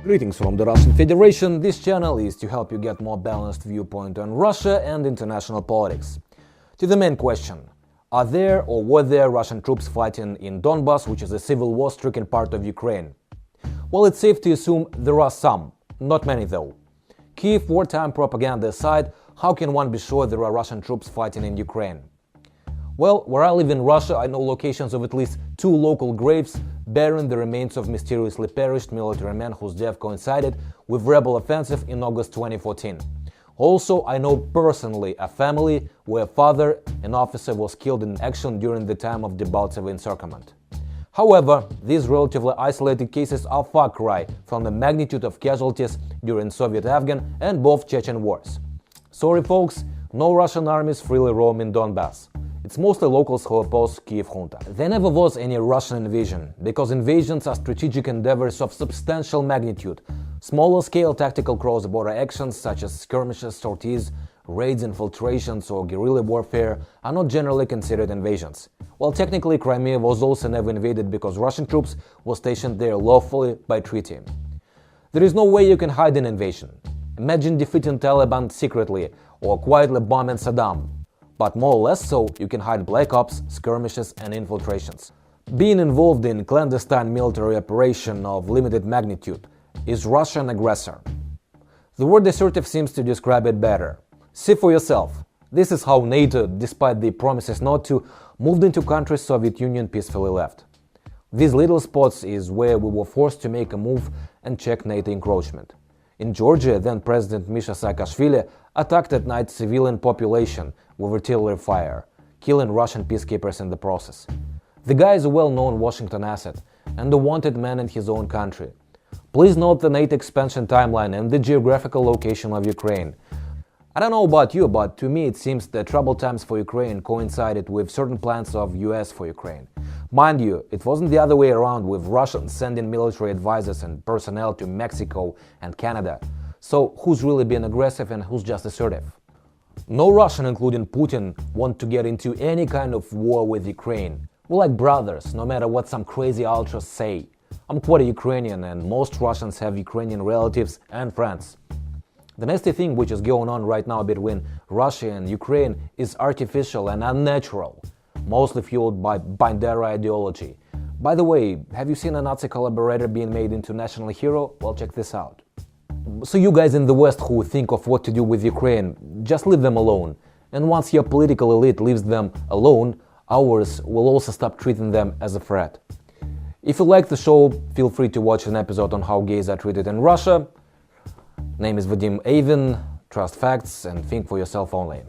Greetings from the Russian Federation. This channel is to help you get more balanced viewpoint on Russia and international politics. To the main question, are there or were there Russian troops fighting in Donbass, which is a civil war-stricken part of Ukraine? Well, it's safe to assume there are some, not many though. Kyiv wartime propaganda aside, how can one be sure there are Russian troops fighting in Ukraine? Well, where I live in Russia, I know locations of at least 2 local graves bearing the remains of mysteriously perished military men whose death coincided with rebel offensive in August 2014. Also, I know personally a family where a father, an officer, was killed in action during the time of the Baltsev encirclement. However, these relatively isolated cases are far cry from the magnitude of casualties during Soviet-Afghan and both Chechen wars. Sorry folks, no Russian armies freely roam in Donbass. It's mostly locals who oppose Kyiv junta. There never was any Russian invasion, because invasions are strategic endeavors of substantial magnitude. Smaller-scale tactical cross-border actions such as skirmishes, sorties, raids, infiltrations or guerrilla warfare are not generally considered invasions. While technically Crimea was also never invaded because Russian troops were stationed there lawfully by treaty. There is no way you can hide an invasion. Imagine defeating Taliban secretly or quietly bombing Saddam. But more or less so, you can hide black ops, skirmishes and infiltrations. Being involved in clandestine military operation of limited magnitude is Russian aggressor. The word assertive seems to describe it better. See for yourself. This is how NATO, despite the promises not to, moved into countries Soviet Union peacefully left. These little spots is where we were forced to make a move and check NATO encroachment. In Georgia, then President Misha Saakashvili attacked at night civilian population with artillery fire, killing Russian peacekeepers in the process. The guy is a well-known Washington asset and a wanted man in his own country. Please note the NATO expansion timeline and the geographical location of Ukraine. I don't know about you, but to me it seems that troubled times for Ukraine coincided with certain plans of US for Ukraine. Mind you, it wasn't the other way around, with Russians sending military advisors and personnel to Mexico and Canada. So who's really being aggressive and who's just assertive? No Russian, including Putin, want to get into any kind of war with Ukraine. We're like brothers, no matter what some crazy ultras say. I'm quarter Ukrainian and most Russians have Ukrainian relatives and friends. The nasty thing which is going on right now between Russia and Ukraine is artificial and unnatural, mostly fueled by Bandera ideology. By the way, have you seen a Nazi collaborator being made into national hero? Well, check this out. So you guys in the West who think of what to do with Ukraine, just leave them alone. And once your political elite leaves them alone, ours will also stop treating them as a threat. If you like the show, feel free to watch an episode on how gays are treated in Russia. Name is Vadim Avin, trust facts and think for yourself only.